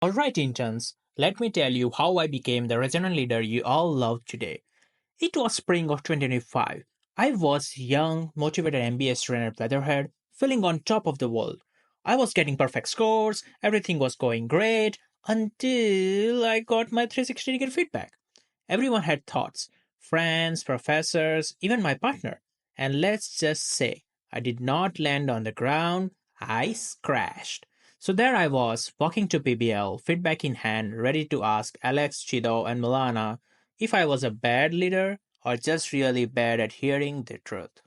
Alright, interns, let me tell you how I became the regional leader you all love today. It was spring of 2025. I was young, motivated MBA student at Leatherhead, feeling on top of the world. I was getting perfect scores, everything was going great, until I got my 360-degree feedback. Everyone had thoughts friends, professors, even my partner. And let's just say, I did not land on the ground, I crashed. So there I was, walking to PBL, feedback in hand, ready to ask Alex, Qiduo, and Milana if I was a bad leader or just really bad at hearing the truth.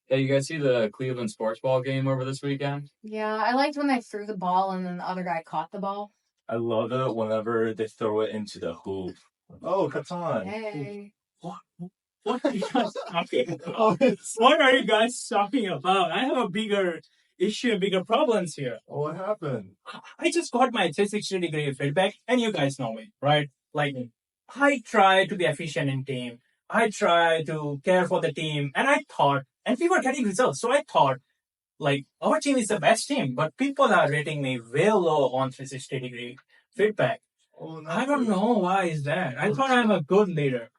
Hey, you guys see the Cleveland sports ball game over this weekend? Yeah, I liked when they threw the ball and then the other guy caught the ball. I love it whenever they throw it into the hoop. Oh, Kathan. Hey. What are you guys talking about? What are you guys talking about? I have a bigger issue, bigger problems here. Oh, what happened? I just got my 360-degree feedback, and you guys know me, right? Like, I try to be efficient in team. I try to care for the team, and I thought, and we were getting results, so I thought, like, our team is the best team, but people are rating me way low on 360-degree feedback. Oh, no. I don't know why is that. I thought I'm a good leader.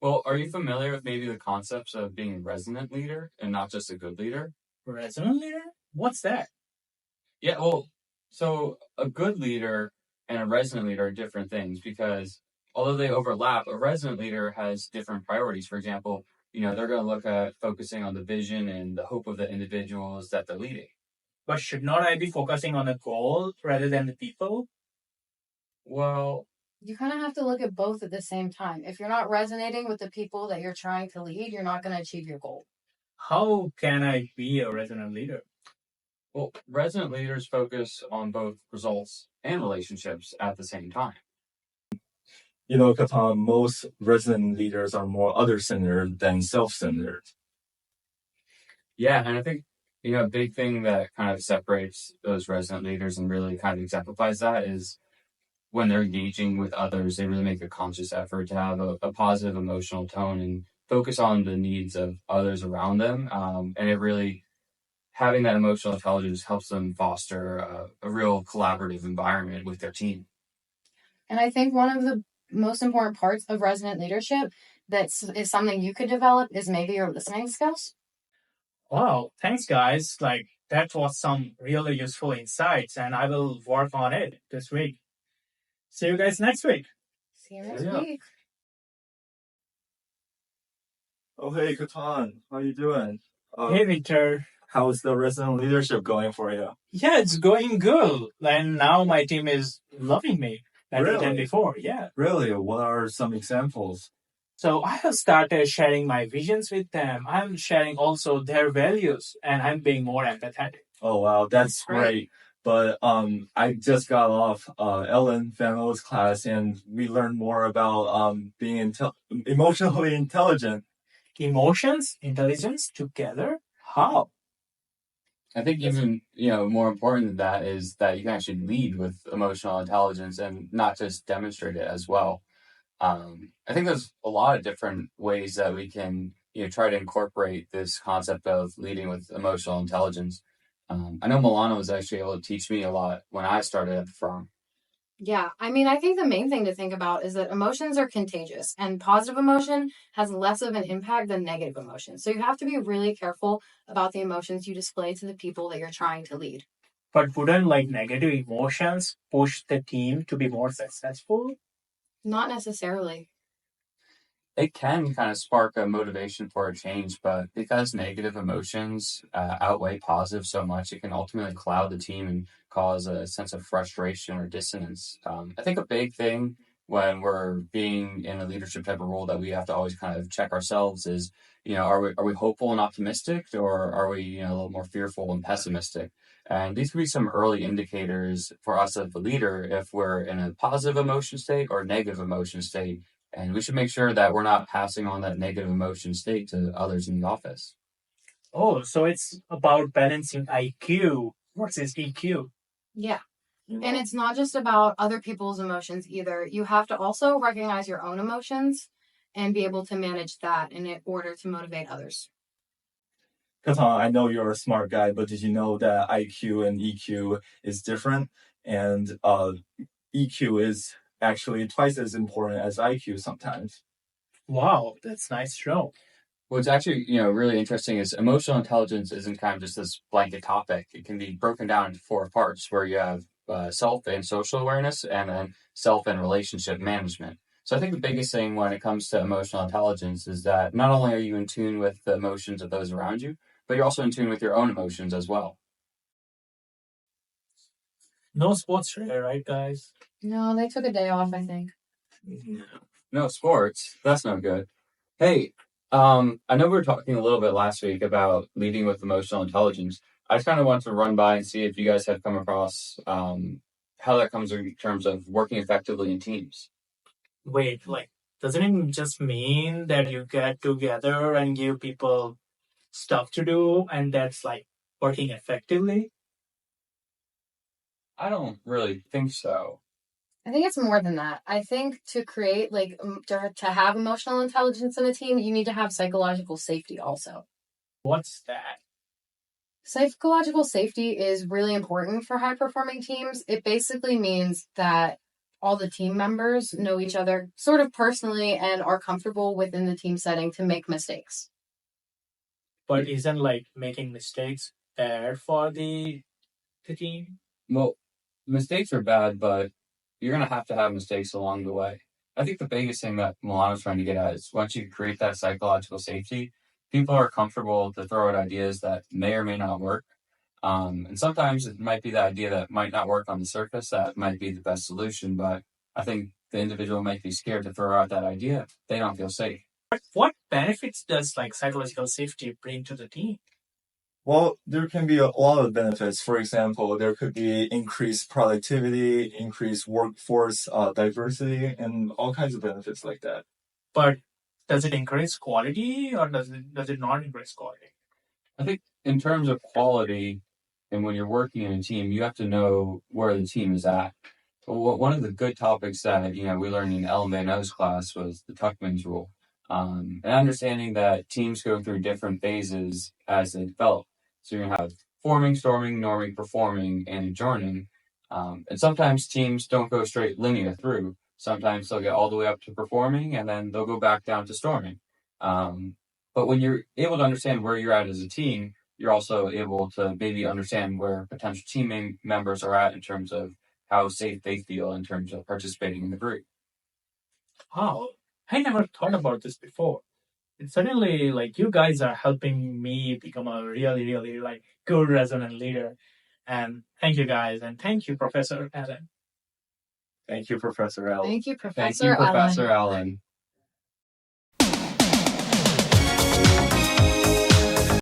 Well, are you familiar with maybe the concepts of being a resonant leader and not just a good leader? Resonant leader? What's that? Yeah, well, so a good leader and a resonant leader are different things because although they overlap, a resonant leader has different priorities. For example, they're going to look at focusing on the vision and the hope of the individuals that they're leading. But should not I be focusing on the goal rather than the people? Well, You kind of have to look at both at the same time. If you're not resonating with the people that you're trying to lead, you're not going to achieve your goal. How can I be a resonant leader? well, resonant leaders focus on both results and relationships at the same time. You know, Kathan, most resident leaders are more other-centered than self-centered. Yeah, and I think a big thing that kind of separates those resident leaders and really kind of exemplifies that is when they're engaging with others, they really make a conscious effort to have a positive emotional tone and focus on the needs of others around them. And it really having that emotional intelligence helps them foster a real collaborative environment with their team. And I think one of the most important parts of resident leadership that is something you could develop is maybe your listening skills. Wow, thanks guys. Like that was some really useful insights and I will work on it this week. See you guys next week. See you next Yeah. week. Oh, hey, Kathan, how you doing? Hey Victor. How's the resident leadership going for you? Yeah, it's going good. And now my team is loving me better than before. Yeah. Really? What are some examples? So I have started sharing my visions with them. I'm sharing also their values and I'm being more empathetic. Oh, wow, that's great. But I just got off Ellen Van O's class, and we learned more about being emotionally intelligent. Emotions, intelligence together? How? I think even more important than that is that you can actually lead with emotional intelligence and not just demonstrate it as well. I think there's a lot of different ways that we can try to incorporate this concept of leading with emotional intelligence. I know Milana was actually able to teach me a lot when I started at the firm. Yeah, I mean, I think the main thing to think about is that emotions are contagious and positive emotion has less of an impact than negative emotion. So you have to be really careful about the emotions you display to the people that you're trying to lead. But wouldn't like negative emotions push the team to be more successful? Not necessarily. It can kind of spark a motivation for a change, but because negative emotions outweigh positive so much, it can ultimately cloud the team and cause a sense of frustration or dissonance. I think a big thing when we're being in a leadership type of role that we have to always kind of check ourselves is, are we hopeful and optimistic, or are we a little more fearful and pessimistic? And these could be some early indicators for us as the leader if we're in a positive emotion state or negative emotion state, and we should make sure that we're not passing on that negative emotion state to others in the office. Oh, so it's about balancing IQ versus EQ. Yeah. And it's not just about other people's emotions either. You have to also recognize your own emotions and be able to manage that in order to motivate others. Kathan, I know you're a smart guy, but did you know that IQ and EQ is different? And EQ is actually twice as important as IQ sometimes. Wow, that's nice to know. What's actually, really interesting is emotional intelligence isn't kind of just this blanket topic. It can be broken down into four parts where you have self and social awareness and then self and relationship management. So I think the biggest thing when it comes to emotional intelligence is that not only are you in tune with the emotions of those around you, but you're also in tune with your own emotions as well. No sports today, right, guys? No, they took a day off, I think. No sports. That's no good. Hey, I know we were talking a little bit last week about leading with emotional intelligence. I just kind of wanted to run by and see if you guys have come across how that comes in terms of working effectively in teams. Wait, like, doesn't it just mean that you get together and give people stuff to do and that's like working effectively? I don't really think so. I think it's more than that. I think to create, to have emotional intelligence in a team, you need to have psychological safety also. What's that? Psychological safety is really important for high performing teams. It basically means that all the team members know each other sort of personally and are comfortable within the team setting to make mistakes. But isn't like making mistakes bad for the team? Well, mistakes are bad, but you're going to have mistakes along the way. I think the biggest thing that Milana's trying to get at is once you create that psychological safety, people are comfortable to throw out ideas that may or may not work. And sometimes it might be the idea that might not work on the surface that might be the best solution, but I think the individual might be scared to throw out that idea if they don't feel safe. What benefits does like psychological safety bring to the team? Well, there can be a lot of benefits. For example, there could be increased productivity, increased workforce diversity, and all kinds of benefits like that. But does it increase quality or does it not increase quality? I think in terms of quality and when you're working in a team, you have to know where the team is at. One of the good topics that we learned in Ellen Van O's class was the Tuckman's rule, and understanding that teams go through different phases as they develop. So you have forming, storming, norming, performing, and adjourning. And sometimes teams don't go straight linear through. Sometimes they'll get all the way up to performing, and then they'll go back down to storming. But when you're able to understand where you're at as a team, you're also able to maybe understand where potential team members are at in terms of how safe they feel in terms of participating in the group. Oh, I never thought about this before. It's suddenly like you guys are helping me become a really, really like good resonant leader. And thank you guys, and thank you, Professor Allen. Thank you, Professor L. Thank you, Thank you, Professor Allen. Professor Allen.